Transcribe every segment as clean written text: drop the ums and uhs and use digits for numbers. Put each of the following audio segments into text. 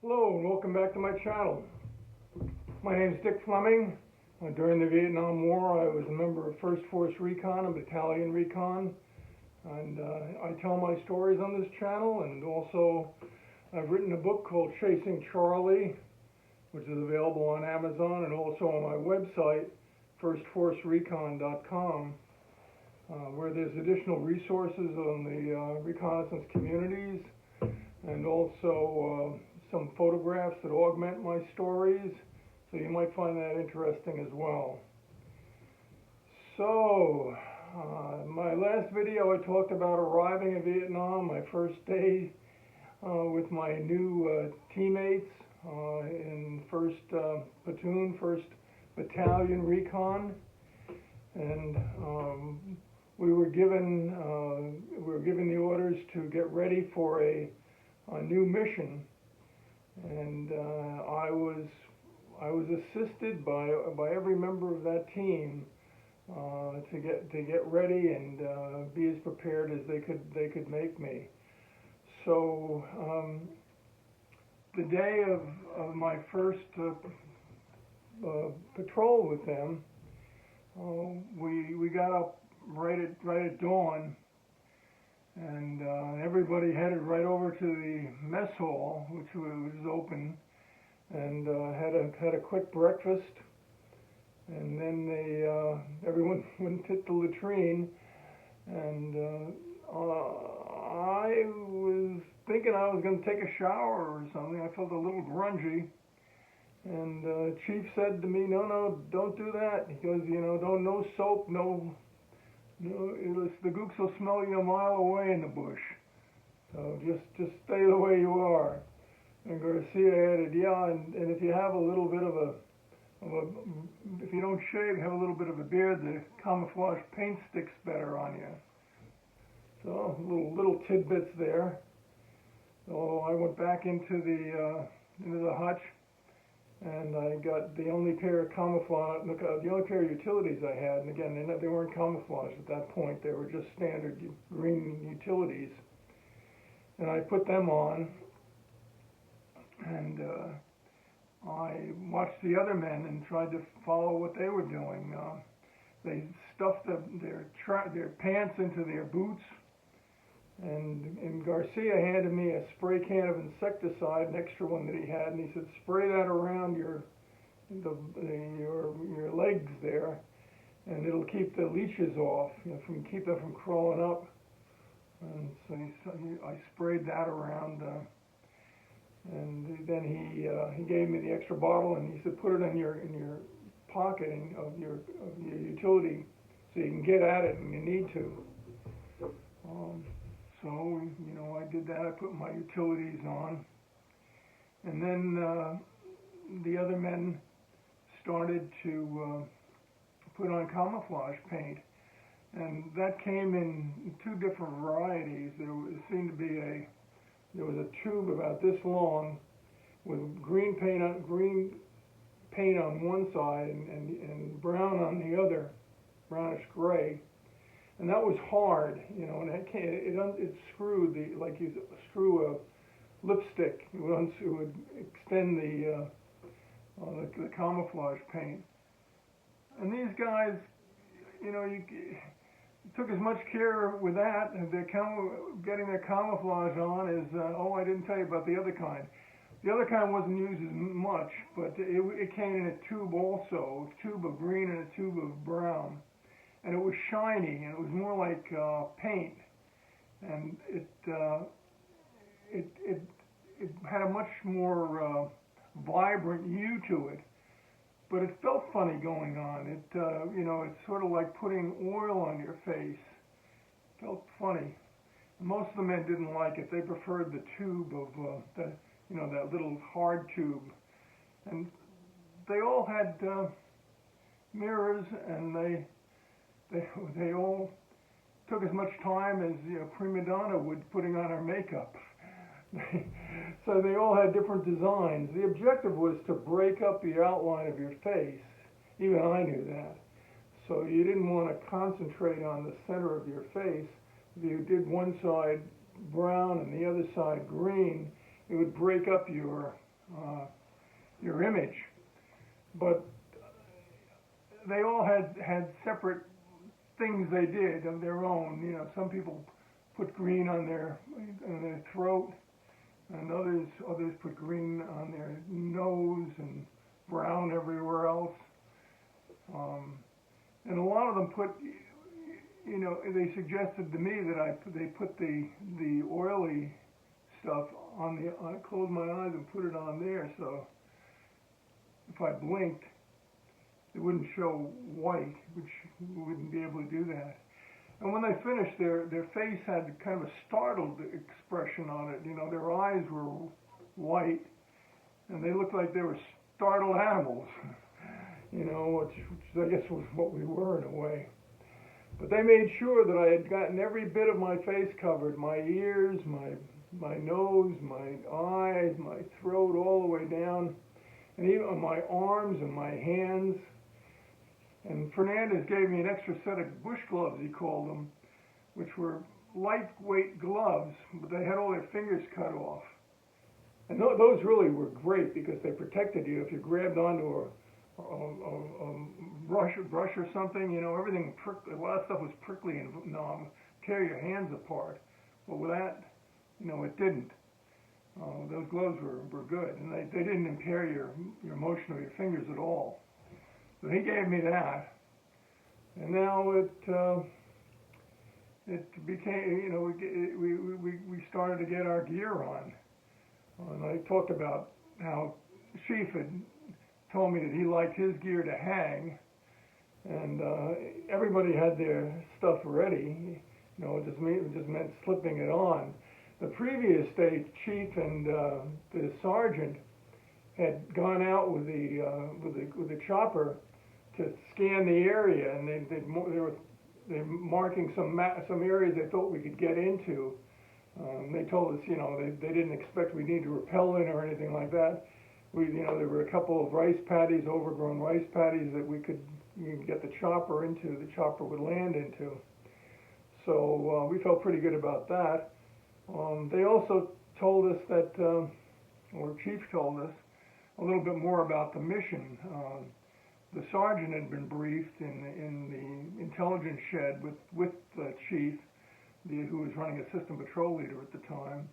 Hello and welcome back to my channel. My name is Dick Fleming. During the Vietnam War I was a member of First Recon, a battalion recon, and I tell my stories on this channel, and also I've written a book called Chasing Charlie, which is available on Amazon and also on my website firstforcerecon.com, where there's additional resources on the reconnaissance communities, and also some photographs that augment my stories, so you might find that interesting as well. So, my last video I talked about arriving in Vietnam, my first day with my new teammates in First Platoon, First Battalion Recon, and we were given the orders to get ready for a new mission, and I was assisted by every member of that team to get ready and be as prepared as they could make me. So the day of my first patrol with them, we got up right at dawn, and everybody headed right over to the mess hall, which was open, and had a quick breakfast, and then everyone went to the latrine, and I was thinking I was going to take a shower or something. I felt a little grungy, and Chief said to me, "No, don't do that." He goes, no soap, no, the gooks will smell you a mile away in the bush. So just stay the way you are. And Garcia added, "Yeah, and if you have a little bit of a if you don't shave, have a little bit of a beard, the camouflage paint sticks better on you." So little tidbits there. So I went back into the hutch, and I got the only pair of the only pair of utilities I had, and again, they weren't camouflage at that point. They were just standard green utilities, and I put them on, and I watched the other men and tried to follow what they were doing. They stuffed their pants into their boots, and Garcia handed me a spray can of insecticide, an extra one that he had, and he said, "Spray that around your legs there, and it'll keep the leeches off, keep them from crawling up." And so I sprayed that around, and then he gave me the extra bottle, and he said, "Put it in your pocket of your utility, so you can get at it when you need to." So, I did that. I put my utilities on, and then the other men started to put on camouflage paint, and that came in two different varieties. There seemed to be there was a tube about this long with green paint on one side and brown on the other, brownish gray. And that was hard, and it screwed like you screw a lipstick. It would extend the camouflage paint. And these guys, you took as much care with that, getting their camouflage on, as I didn't tell you about the other kind. The other kind wasn't used as much, but it came in a tube also, a tube of green and a tube of brown. And it was shiny, and it was more like paint, and it had a much more vibrant hue to it, but it felt funny going on. It's sort of like putting oil on your face. It felt funny. Most of the men didn't like it. They preferred the tube of that little hard tube, and they all had mirrors, and they all took as much time as prima donna would putting on her makeup. So they all had different designs. The objective was to break up the outline of your face. Even I knew that. So you didn't want to concentrate on the center of your face. If you did one side brown and the other side green, it would break up your your image. But they all had separate things they did of their own. You know, some people put green on their throat, and others put green on their nose and brown everywhere else. And a lot of them put, you know, they suggested to me that they put the oily stuff on I closed my eyes and put it on there, so if I blinked, it wouldn't show white, which we wouldn't be able to do that. And when they finished, their face had kind of a startled expression on it. You know, their eyes were white, and they looked like they were startled animals. You know, which I guess was what we were in a way. But they made sure that I had gotten every bit of my face covered, my ears, my nose, my eyes, my throat, all the way down, and even on my arms and my hands. And Fernandez gave me an extra set of bush gloves, he called them, which were lightweight gloves, but they had all their fingers cut off. And those really were great because they protected you. If you grabbed onto a brush or something, you know, everything prickly. A lot of stuff was prickly and tear your hands apart. But with that, you know, it didn't. Those gloves were good, and they didn't impair your motion of your fingers at all. So he gave me that, and now it became, you know, we started to get our gear on. And I talked about how Chief had told me that he liked his gear to hang, and everybody had their stuff ready. You know, it just meant slipping it on. The previous day, Chief and the sergeant had gone out with the chopper to scan the area, and they were marking some areas they thought we could get into. They told us, you know, they didn't expect we need to rappel in or anything like that. You know, there were a couple of rice paddies, overgrown rice paddies that we could get the chopper into. The chopper would land into. So we felt pretty good about that. They also told us that, or Chief told us a little bit more about the mission. The sergeant had been briefed in the intelligence shed with the Chief, who was running assistant patrol leader at the time,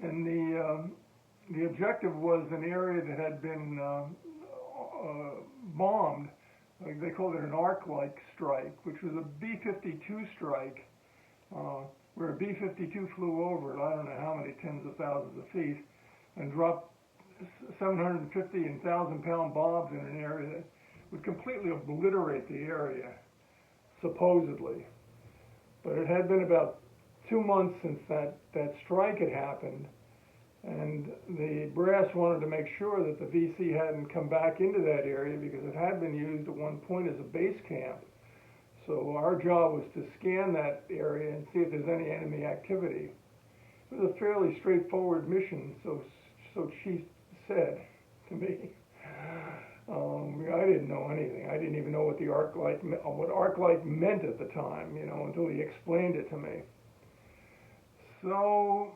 and the objective was an area that had been bombed. They called it an arc-like strike, which was a B-52 strike, where a B-52 flew over it, I don't know how many tens of thousands of feet, and dropped 750 and 1,000-pound bombs in an area that would completely obliterate the area, supposedly. But it had been about 2 months since that strike had happened, and the brass wanted to make sure that the VC hadn't come back into that area because it had been used at one point as a base camp. So our job was to scan that area and see if there's any enemy activity. It was a fairly straightforward mission, so Chief said to me. I didn't know anything. I didn't even know what arc-like meant at the time, you know, until he explained it to me. So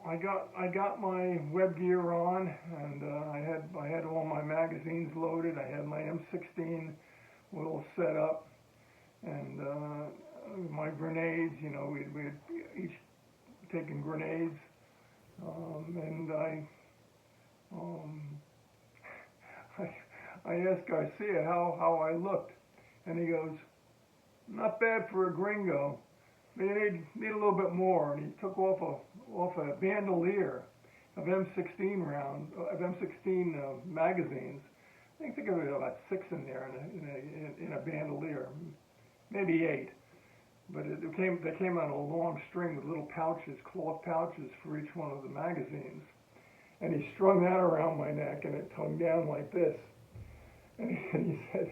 I got my web gear on, and I had all my magazines loaded. I had my M16 all set up, and my grenades. You know, we had each taken grenades, and I asked Garcia how I looked, and he goes, "Not bad for a gringo. But you need a little bit more." And he took off a bandolier of M16 magazines. I think of it about 6 in there in a bandolier, maybe 8. But they came out a long string with little pouches, cloth pouches for each one of the magazines. And he strung that around my neck, and it hung down like this. And he said,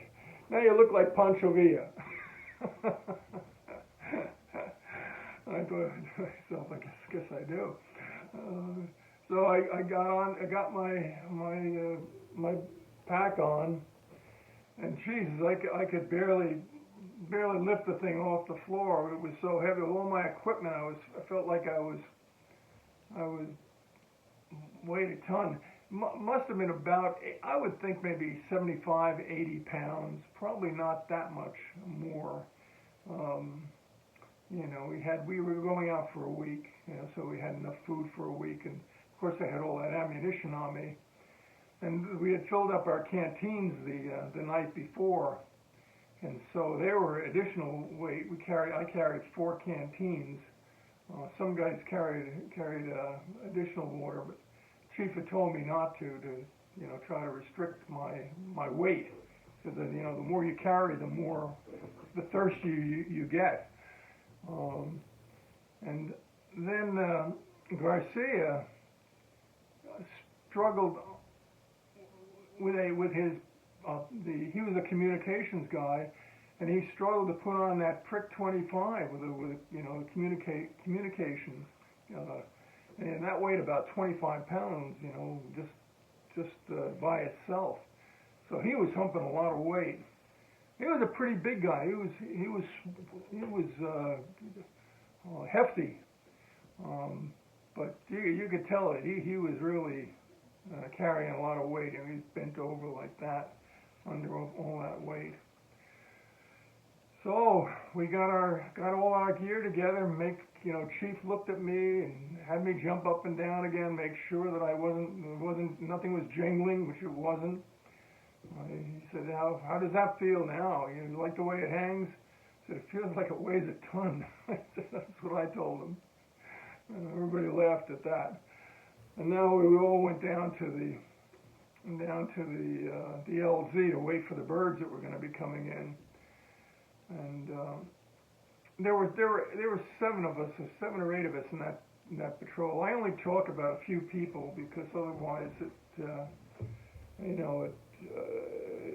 "Now you look like Pancho Villa." I thought to myself, I guess I do. So I got my pack on, and Jesus, I could barely lift the thing off the floor. It was so heavy. With all my equipment, I felt like I was weighed a ton. must have been about, I would think maybe 75, 80 pounds, probably not that much more. Um, we were going out for a week, so we had enough food for a week, and of course I had all that ammunition on me, and we had filled up our canteens the night before, and so there were additional weight. I carried 4 canteens. Some guys carried additional water, but Chief had told me not to try to restrict my weight, because the more you carry, the thirstier you get. And then Garcia struggled with his he was a communications guy, and he struggled to put on that prick 25 with communications, and that weighed about 25 pounds, just by itself. So he was humping a lot of weight. He was a pretty big guy. He was hefty, but you could tell it. He was really carrying a lot of weight, and he's bent over like that under all that weight. So we got all our gear together. Chief looked at me and had me jump up and down again, make sure that nothing was jingling, which it wasn't. He said, "How does that feel now? You like the way it hangs?" I said, "It feels like it weighs a ton." I said, that's what I told him. And everybody laughed at that. And now we all went down to the LZ to wait for the birds that were going to be coming in. And there were 7 of us, or 7 or 8 of us in that patrol. I only talk about a few people because otherwise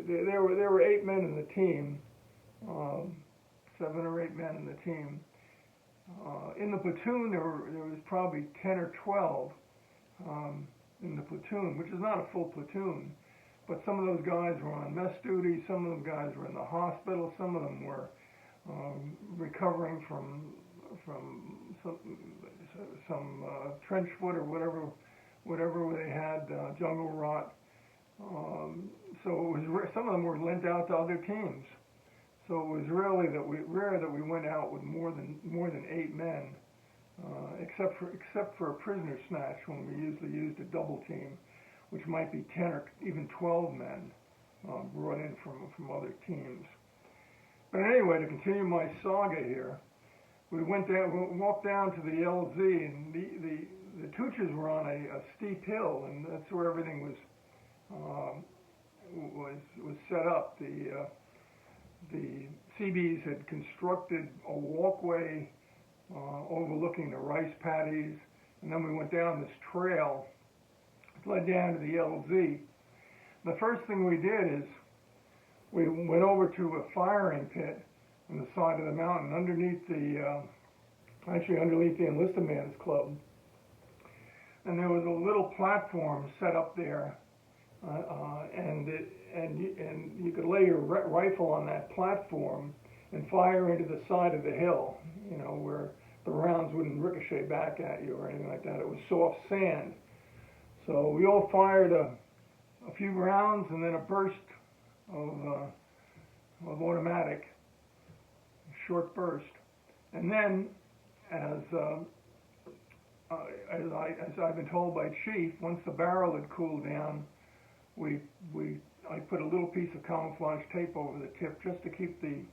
there were 8 men in the team, 7 or 8 men in the team. In the platoon, there was probably 10 or 12 in the platoon, which is not a full platoon. But some of those guys were on mess duty. Some of them guys were in the hospital. Some of them were recovering from some trench foot or whatever they had, jungle rot. So it was some of them were lent out to other teams. So it was really rare that we went out with more than 8 men, except for a prisoner snatch, when we usually used a double team, which might be 10 or even 12 men brought in from other teams. But anyway, to continue my saga here, we walked down to the LZ, and the Tuches were on a steep hill, and that's where everything was set up. The Seabees had constructed a walkway overlooking the rice paddies, and then we went down this trail. It led down to the LZ. The first thing we did is we went over to a firing pit on the side of the mountain underneath the Enlisted Man's Club. And there was a little platform set up there, and you could lay your rifle on that platform and fire into the side of the hill, where the rounds wouldn't ricochet back at you or anything like that. It was soft sand. So we all fired a few rounds and then a burst of automatic, short burst. And then, as I've been told by Chief, once the barrel had cooled down, I put a little piece of camouflage tape over the tip just to keep the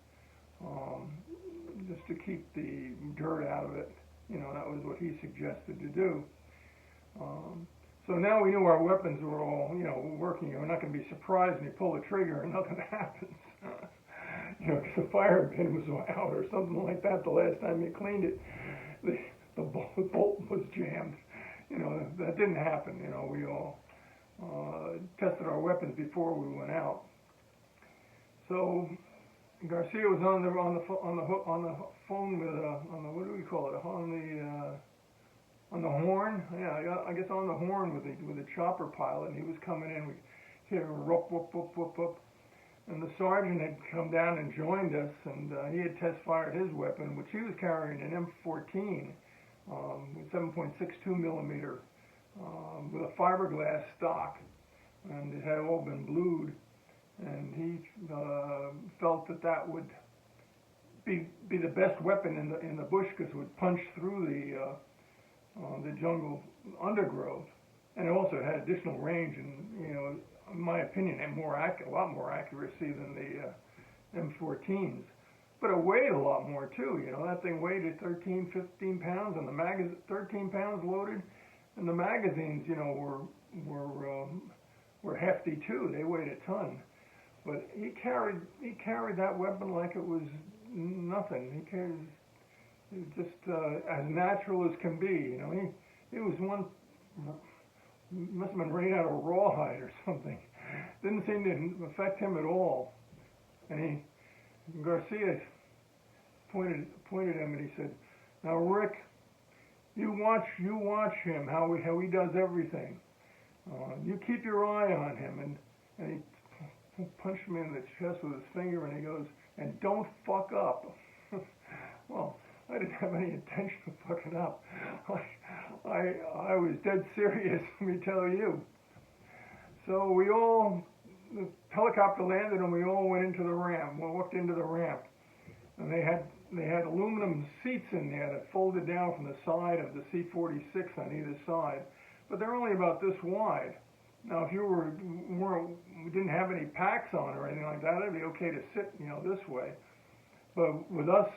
dirt out of it. That was what he suggested to do. So now we knew our weapons were all, working. We're not going to be surprised when you pull the trigger and nothing happens. Because the fire pin was out or something like that the last time you cleaned it. The bolt was jammed. That didn't happen. We all tested our weapons before we went out. So Garcia was on the phone with what do we call it? On the horn. Yeah, I guess on the horn with the chopper pilot. And he was coming in. We hear a whoop whoop whoop whoop whoop. And the sergeant had come down and joined us, and he had test fired his weapon, which he was carrying an M14 with 7.62 millimeter with a fiberglass stock, and it had all been blued, and he felt that that would be the best weapon in the bush because it would punch through the jungle undergrowth, and it also had additional range, and in my opinion, had a lot more accuracy than the M14s. But it weighed a lot more too. That thing weighed at 13, 15 pounds, and the 13 pounds loaded, and the magazines, were hefty too. They weighed a ton. But he carried that weapon like it was nothing. He carried it just as natural as can be. He was one. Must have been rain out of rawhide or something. Didn't seem to affect him at all. And Garcia pointed at him and he said, "Now, Rick, you watch him how he does everything. You keep your eye on him." And he punched me in the chest with his finger and he goes, "And don't fuck up." Well, I didn't have any intention of fucking up. I was dead serious, let me tell you. So the helicopter landed and we all went into the ramp. We walked into the ramp, and they had aluminum seats in there that folded down from the side of the C-46 on either side, but they're only about this wide. Now, if you didn't have any packs on or anything like that, it'd be okay to sit, this way. But with us,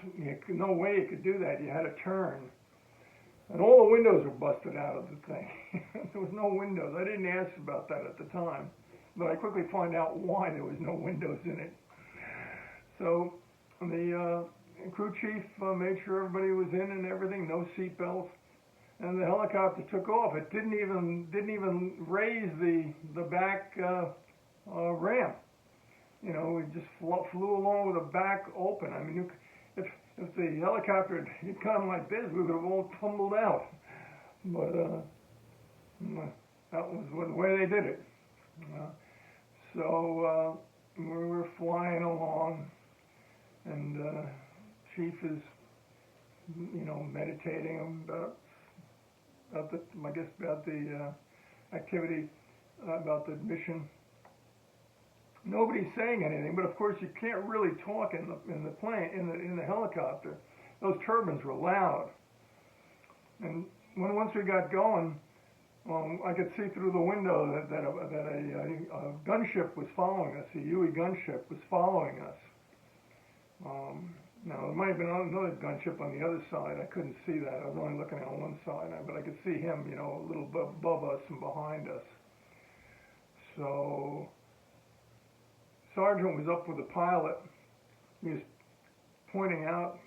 no way you could do that. You had to turn. And all the windows were busted out of the thing. There was no windows. I didn't ask about that at the time, but I quickly found out why there was no windows in it. So the crew chief made sure everybody was in and everything, no seat belts, and the helicopter took off. It didn't even raise the back ramp. It just flew along with the back open. I mean, if the helicopter had come like this, we would have all tumbled out. But that was the way they did it. So we were flying along, and Chief is, meditating about the activity, about the mission. Nobody's saying anything, but of course you can't really talk in the plane, in the helicopter. Those turbines were loud, and once we got going, I could see through the window that a gunship was following us. A UE gunship was following us. Now there might have been another gunship on the other side. I couldn't see that. I was only looking on one side, but I could see him, a little above us and behind us. So Sergeant was up with the pilot. He was pointing out,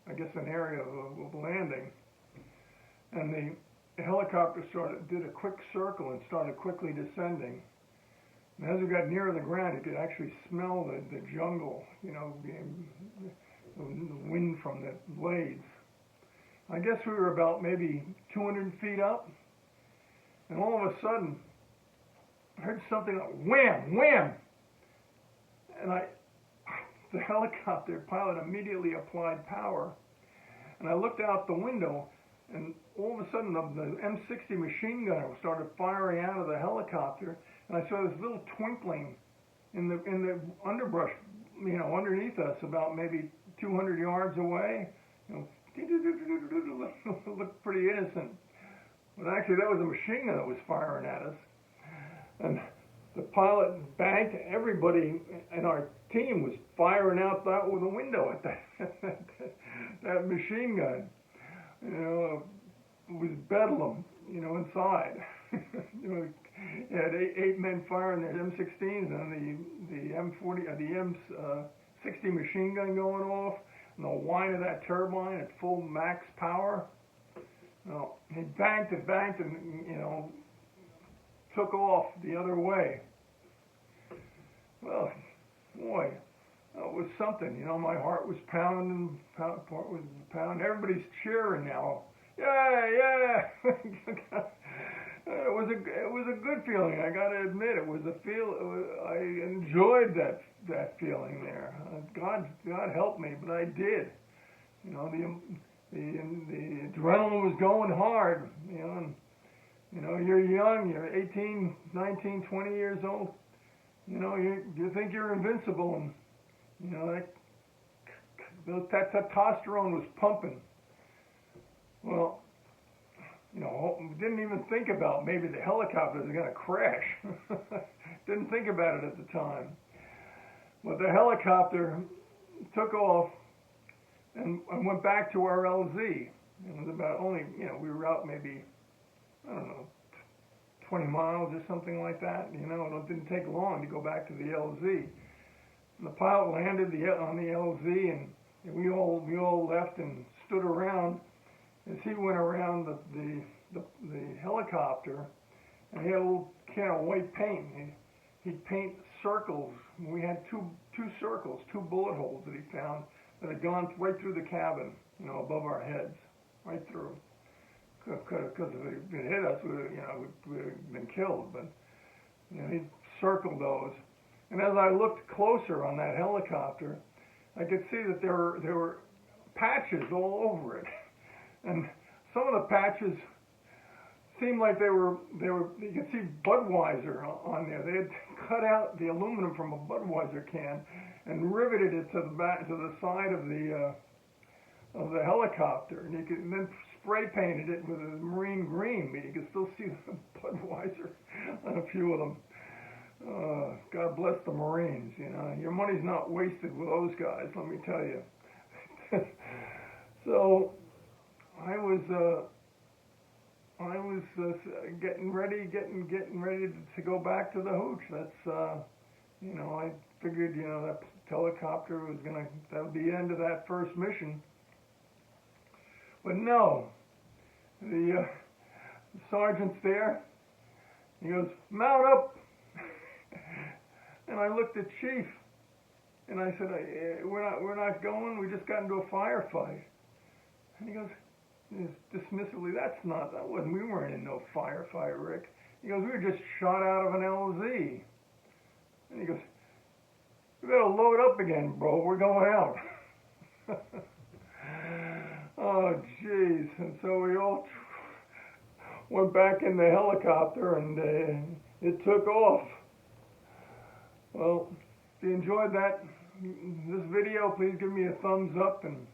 I guess an area of landing, and the helicopter did a quick circle and started quickly descending. And as we got nearer the ground, you could actually smell the jungle, the wind from the blades. I guess we were about maybe 200 feet up, and all of a sudden, I heard something like wham, wham, and the helicopter pilot immediately applied power, and I looked out the window, and all of a sudden the M60 machine gunner started firing out of the helicopter, and I saw this little twinkling in the underbrush, underneath us, about maybe 200 yards away. Looked pretty innocent, but actually that was a machine gun that was firing at us, and the pilot banked. Everybody in our team was firing out that with a window at that machine gun. It was bedlam, inside. You had eight men firing their M16s and the M40, the M60 machine gun going off, and the whine of that turbine at full max power. He banked and took off the other way. Well, boy, that was something. My heart was pounding, Everybody's cheering now. Yeah. It was a good feeling. I got to admit, I enjoyed that feeling there. God helped me, but I did. The adrenaline was going hard. And You know, you're young, you're 18, 19, 20 years old. You know, you think you're invincible, and you know that testosterone was pumping. Well, you know, didn't even think about maybe the helicopter was going to crash. Didn't think about it at the time. But the helicopter took off and went back to our LZ. It was about only, you know, we were out maybe, I don't know, 20 miles or something like that. You know, it didn't take long to go back to the LZ. And the pilot landed on the LZ, and we all left and stood around as he went around the helicopter, and he had a little can of white paint. He'd paint circles. We had two circles, two bullet holes that he found that had gone right through the cabin, you know, above our heads, right through. Because if it hit us, we'd have been killed. But you know, he circled those. And as I looked closer on that helicopter, I could see that there were patches all over it. And some of the patches seemed like they were you could see Budweiser on there. They had cut out the aluminum from a Budweiser can and riveted it to the side of the helicopter, and you could then spray painted it with a marine green, but you could still see the Budweiser on a few of them. God bless the Marines. You know, your money's not wasted with those guys, let me tell you. So I was getting ready to go back to the hooch. That's you know, I figured, you know, that helicopter was that would be the end of that first mission. But no, the sergeant's there. He goes, "Mount up." And I looked at Chief, and I said, "We're not going. We just got into a firefight." And he goes, dismissively, we weren't in no firefight, Rick." He goes, "We were just shot out of an LZ." And he goes, "We better load up again, bro. We're going out." Oh, jeez. And so we all went back in the helicopter, and it took off. Well, if you enjoyed this video, please give me a thumbs up, and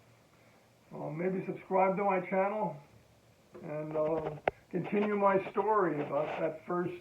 maybe subscribe to my channel, and I'll continue my story about the first